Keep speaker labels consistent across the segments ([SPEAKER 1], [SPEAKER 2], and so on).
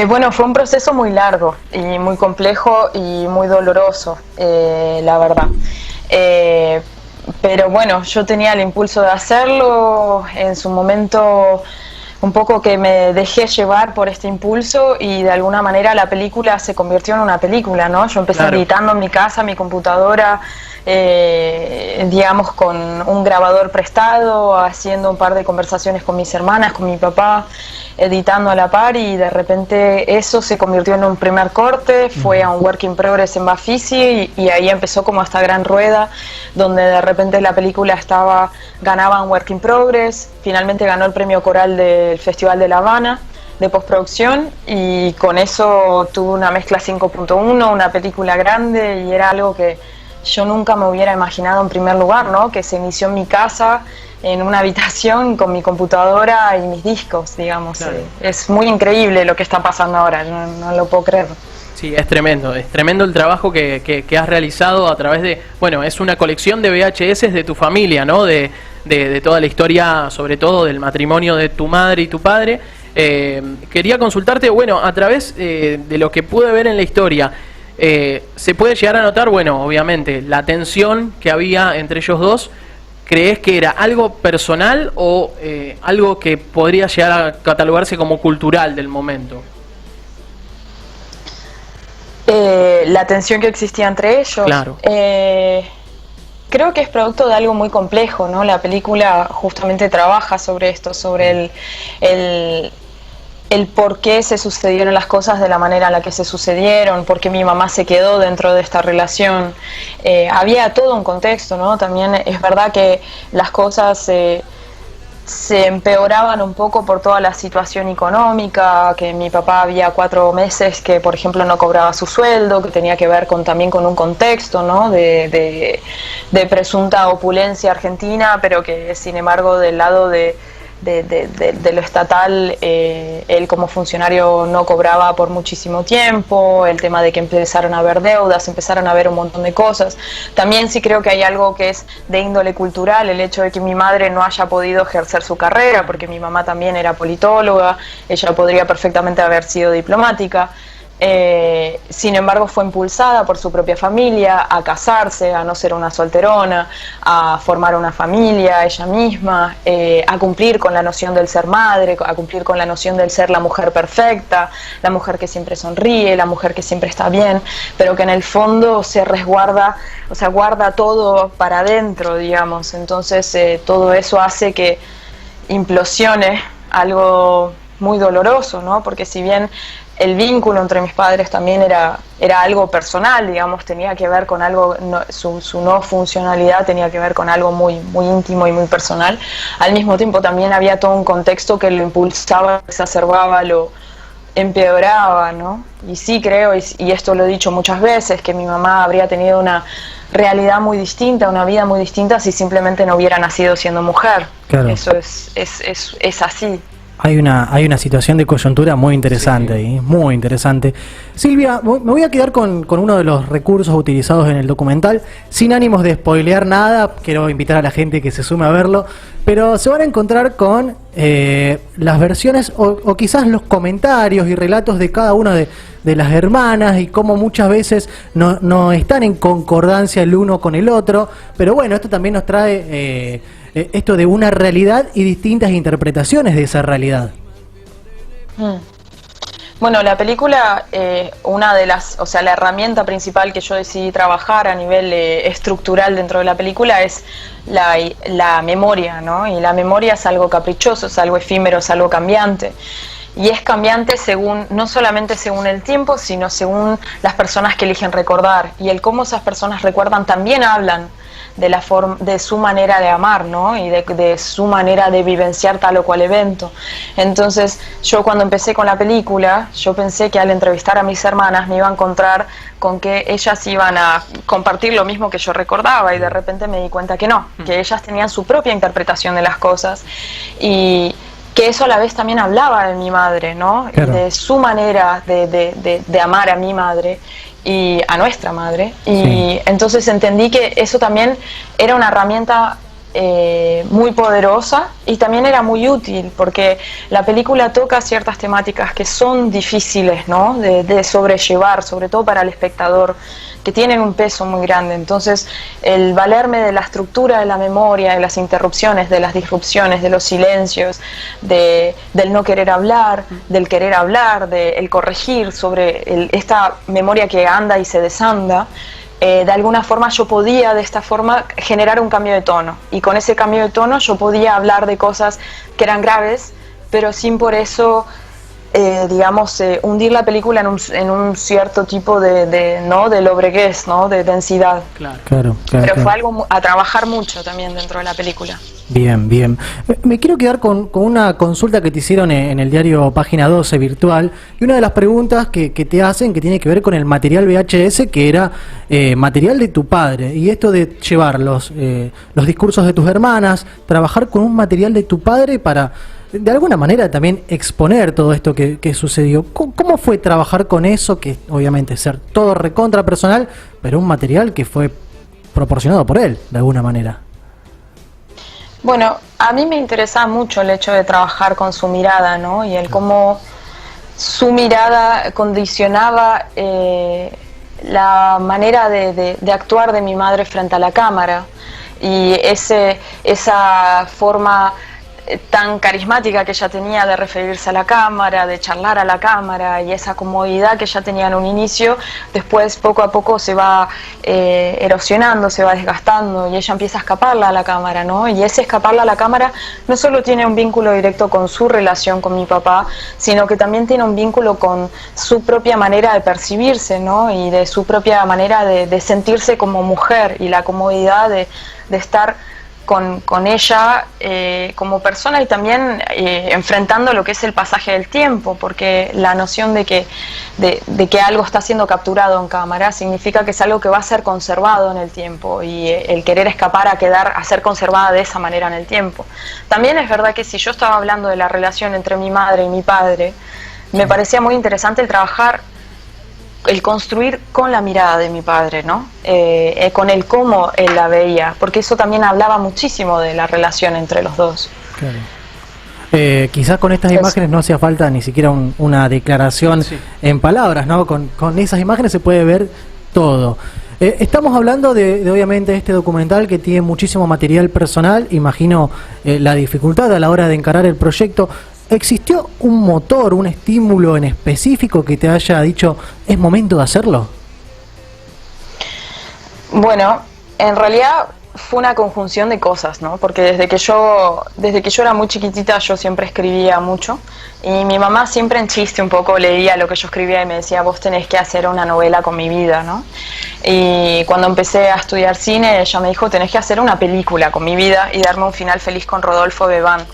[SPEAKER 1] Bueno, fue un proceso muy largo y muy complejo y muy doloroso, la verdad. Eh, pero bueno, yo tenía el impulso de hacerlo en su momento, un poco que me dejé llevar por este impulso y de alguna manera la película se convirtió en una película, ¿no? Yo empecé
[SPEAKER 2] Claro.
[SPEAKER 1] editando en mi casa, mi computadora, digamos, con un grabador prestado, haciendo un par de conversaciones con mis hermanas, con mi papá, editando a la par, y de repente eso se convirtió en un primer corte, fue a un work in progress en Bafisi, y ahí empezó como esta gran rueda donde de repente la película ganaba un work in progress, finalmente ganó el premio coral del Festival de La Habana de postproducción, y con eso tuve una mezcla 5.1, una película grande, y era algo que yo nunca me hubiera imaginado en primer lugar, ¿no? Que se inició en mi casa, en una habitación con mi computadora y mis discos, digamos.
[SPEAKER 2] Claro.
[SPEAKER 1] Es muy increíble lo que está pasando ahora, no lo puedo creer.
[SPEAKER 2] Sí, es tremendo el trabajo que has realizado a través de, bueno, es una colección de VHS de tu familia, ¿no? De toda la historia, sobre todo del matrimonio de tu madre y tu padre. Quería consultarte, bueno, a través de lo que pude ver en la historia, se puede llegar a notar, bueno, obviamente, la tensión que había entre ellos dos. ¿Crees que era algo personal o algo que podría llegar a catalogarse como cultural del momento?
[SPEAKER 1] La tensión que existía entre ellos.
[SPEAKER 2] Claro.
[SPEAKER 1] Creo que es producto de algo muy complejo, ¿no? La película justamente trabaja sobre esto, sobre el por qué se sucedieron las cosas de la manera en la que se sucedieron, por qué mi mamá se quedó dentro de esta relación. Había todo un contexto, ¿no? También es verdad que las cosas se empeoraban un poco por toda la situación económica, que mi papá había 4 meses que, por ejemplo, no cobraba su sueldo, que tenía que ver también con un contexto, ¿no? de presunta opulencia argentina, pero que, sin embargo, del lado de lo estatal, él como funcionario no cobraba por muchísimo tiempo, el tema de que empezaron a haber deudas, empezaron a haber un montón de cosas. También sí creo que hay algo que es de índole cultural, el hecho de que mi madre no haya podido ejercer su carrera, porque mi mamá también era politóloga, ella podría perfectamente haber sido diplomática. Sin embargo, fue impulsada por su propia familia a casarse, a no ser una solterona, a formar una familia ella misma, a cumplir con la noción del ser madre, a cumplir con la noción del ser la mujer perfecta, la mujer que siempre sonríe, la mujer que siempre está bien, pero que en el fondo se resguarda, o sea, guarda todo para adentro, digamos. Entonces todo eso hace que implosione algo muy doloroso, ¿no? Porque si bien el vínculo entre mis padres también era algo personal, digamos, tenía que ver con algo, su no funcionalidad tenía que ver con algo muy, muy íntimo y muy personal. Al mismo tiempo también había todo un contexto que lo impulsaba, exacerbaba, lo empeoraba, ¿no? Y sí creo, y esto lo he dicho muchas veces, que mi mamá habría tenido una realidad muy distinta, una vida muy distinta, si simplemente no hubiera nacido siendo mujer.
[SPEAKER 3] Claro.
[SPEAKER 1] Eso es así.
[SPEAKER 3] Hay una situación de coyuntura muy interesante ahí, muy interesante. Silvia, me voy a quedar con uno de los recursos utilizados en el documental, sin ánimos de spoilear nada, quiero invitar a la gente que se sume a verlo, pero se van a encontrar con las versiones o quizás los comentarios y relatos de cada una de las hermanas y cómo muchas veces no están en concordancia el uno con el otro, pero bueno, esto también nos trae esto de una realidad y distintas interpretaciones de esa realidad.
[SPEAKER 1] Bueno, la película, una de las, o sea, la herramienta principal que yo decidí trabajar a nivel estructural dentro de la película es la memoria, ¿no? Y la memoria es algo caprichoso, es algo efímero, es algo cambiante. Y es cambiante según, no solamente según el tiempo, sino según las personas que eligen recordar. Y el cómo esas personas recuerdan también hablan de su manera de amar, ¿no? Y de su manera de vivenciar tal o cual evento. Entonces, yo cuando empecé con la película, yo pensé que al entrevistar a mis hermanas me iba a encontrar con que ellas iban a compartir lo mismo que yo recordaba, y de repente me di cuenta que no, que ellas tenían su propia interpretación de las cosas, y que eso a la vez también hablaba de mi madre, ¿no?
[SPEAKER 3] Claro.
[SPEAKER 1] De su manera de amar a mi madre y a nuestra madre. Y
[SPEAKER 3] Sí.
[SPEAKER 1] entonces entendí que eso también era una herramienta muy poderosa y también era muy útil porque la película toca ciertas temáticas que son difíciles, ¿no? de sobrellevar, sobre todo para el espectador, que tienen un peso muy grande. Entonces, el valerme de la estructura de la memoria, de las interrupciones, de las disrupciones, de los silencios, del no querer hablar, del querer hablar, del corregir sobre esta memoria que anda y se desanda, de alguna forma yo podía de esta forma generar un cambio de tono, y con ese cambio de tono yo podía hablar de cosas que eran graves, pero sin por eso hundir la película en un cierto tipo ¿no? de lobreguez, ¿no? De densidad.
[SPEAKER 3] Claro.
[SPEAKER 1] Pero fue algo a trabajar mucho también dentro de la película.
[SPEAKER 3] Bien. Me quiero quedar con una consulta que te hicieron en el diario Página 12 virtual, y una de las preguntas que te hacen que tiene que ver con el material VHS, que era material de tu padre, y esto de llevar los discursos de tus hermanas, trabajar con un material de tu padre para de alguna manera también exponer todo esto que sucedió. ¿Cómo fue trabajar con eso, que obviamente ser todo recontra personal, pero un material que fue proporcionado por él, de alguna manera?
[SPEAKER 1] Bueno, a mí me interesaba mucho el hecho de trabajar con su mirada, ¿no? Y el cómo su mirada condicionaba la manera de actuar de mi madre frente a la cámara, y esa forma tan carismática que ella tenía de referirse a la cámara, de charlar a la cámara, y esa comodidad que ella tenía en un inicio, después poco a poco se va erosionando, se va desgastando, y ella empieza a escaparla a la cámara, ¿no? Y ese escaparla a la cámara no solo tiene un vínculo directo con su relación con mi papá, sino que también tiene un vínculo con su propia manera de percibirse, ¿no? Y de su propia manera de sentirse como mujer, y la comodidad de estar con ella como persona, y también enfrentando lo que es el pasaje del tiempo, porque la noción de que algo está siendo capturado en cámara significa que es algo que va a ser conservado en el tiempo, y el querer escapar a ser conservada de esa manera en el tiempo. También es verdad que si yo estaba hablando de la relación entre mi madre y mi padre, me parecía muy interesante el construir con la mirada de mi padre, ¿no? Con el cómo él la veía, porque eso también hablaba muchísimo de la relación entre los dos.
[SPEAKER 3] Claro. Quizás con estas imágenes no hacía falta ni siquiera una declaración en palabras, ¿no? Con esas imágenes se puede ver todo. Estamos hablando de obviamente este documental que tiene muchísimo material personal. Imagino la dificultad a la hora de encarar el proyecto. ¿Existió un motor, un estímulo en específico que te haya dicho es momento de hacerlo?
[SPEAKER 1] Bueno, en realidad fue una conjunción de cosas, ¿no? Porque desde que yo era muy chiquitita yo siempre escribía mucho, y mi mamá siempre en chiste un poco leía lo que yo escribía y me decía: vos tenés que hacer una novela con mi vida, ¿no? Y cuando empecé a estudiar cine ella me dijo: tenés que hacer una película con mi vida y darme un final feliz con Rodolfo Bebán.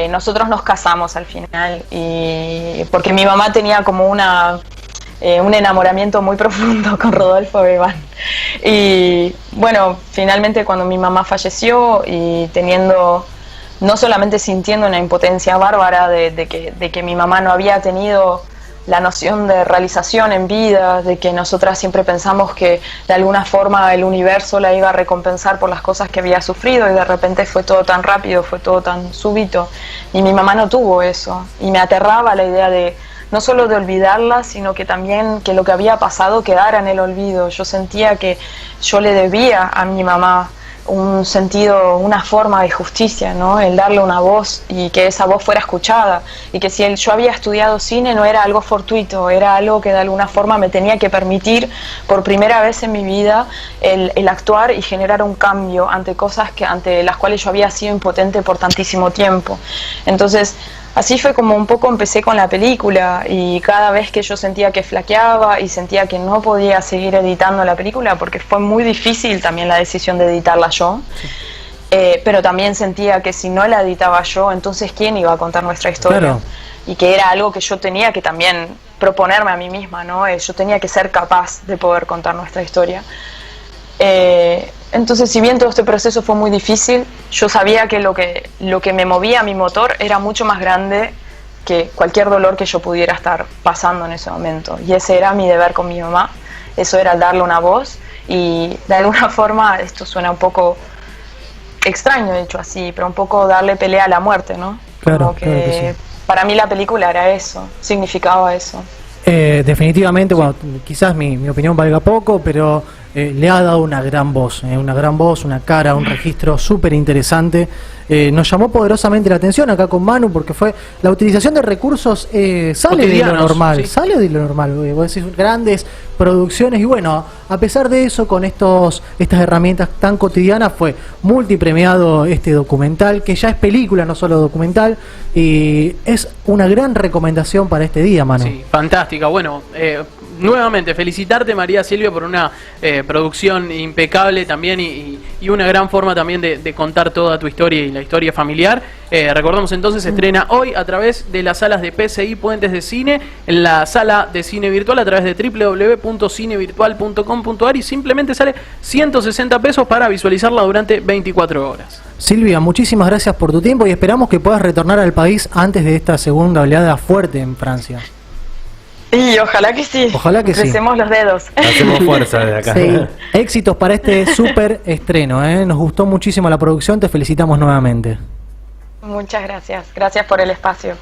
[SPEAKER 1] Nosotros nos casamos al final, y porque mi mamá tenía como un enamoramiento muy profundo con Rodolfo Bebán. Y bueno, finalmente cuando mi mamá falleció, y no solamente sintiendo una impotencia bárbara de que mi mamá no había tenido la noción de realización en vida, de que nosotras siempre pensamos que de alguna forma el universo la iba a recompensar por las cosas que había sufrido, y de repente fue todo tan rápido, fue todo tan súbito, y mi mamá no tuvo eso, y me aterraba la idea de no solo de olvidarla, sino que también que lo que había pasado quedara en el olvido. Yo sentía que yo le debía a mi mamá un sentido, una forma de justicia, ¿no? El darle una voz, y que esa voz fuera escuchada, y que si yo había estudiado cine no era algo fortuito, era algo que de alguna forma me tenía que permitir por primera vez en mi vida el actuar y generar un cambio ante cosas ante las cuales yo había sido impotente por tantísimo tiempo. Entonces así fue como un poco empecé con la película, y cada vez que yo sentía que flaqueaba y sentía que no podía seguir editando la película, porque fue muy difícil también la decisión de editarla yo, pero también sentía que si no la editaba yo, entonces ¿quién iba a contar nuestra historia?
[SPEAKER 3] Claro.
[SPEAKER 1] Y que era algo que yo tenía que también proponerme a mí misma, ¿no? Yo tenía que ser capaz de poder contar nuestra historia. Entonces, si bien todo este proceso fue muy difícil, yo sabía que lo que me movía mi motor era mucho más grande que cualquier dolor que yo pudiera estar pasando en ese momento, y ese era mi deber con mi mamá. Eso era darle una voz, y de alguna forma esto suena un poco extraño dicho así, pero un poco darle pelea a la muerte, ¿no?
[SPEAKER 3] Claro,
[SPEAKER 1] Como
[SPEAKER 3] claro que sí.
[SPEAKER 1] Para mí la película era eso, significaba eso.
[SPEAKER 3] Definitivamente, bueno, quizás mi opinión valga poco, pero le ha dado una gran voz, una cara, un registro súper interesante. Nos llamó poderosamente la atención acá con Manu porque fue la utilización de recursos sale de lo normal,
[SPEAKER 2] sí.
[SPEAKER 3] sale de lo normal. Vos decís grandes producciones y bueno, a pesar de eso, con estas herramientas tan cotidianas, fue multipremiado este documental, que ya es película, no solo documental, y es una gran recomendación para este día, Manu.
[SPEAKER 2] Sí, fantástica. Bueno, nuevamente felicitarte, María Silvia, por una producción impecable también y una gran forma también de contar toda tu historia y la historia familiar. Recordamos entonces, se estrena hoy a través de las salas de PCI Puentes de Cine, en la sala de cine virtual a través de www.cinevirtual.com.ar y simplemente sale 160 pesos para visualizarla durante 24 horas.
[SPEAKER 3] Silvia, muchísimas gracias por tu tiempo y esperamos que puedas retornar al país antes de esta segunda oleada fuerte en Francia.
[SPEAKER 1] Y ojalá que sí.
[SPEAKER 3] Ojalá que sí.
[SPEAKER 1] Crecemos los dedos.
[SPEAKER 4] Hacemos fuerza desde acá.
[SPEAKER 3] Sí. Éxitos para este súper estreno, ¿eh? Nos gustó muchísimo la producción, te felicitamos nuevamente.
[SPEAKER 1] Muchas gracias. Gracias por el espacio.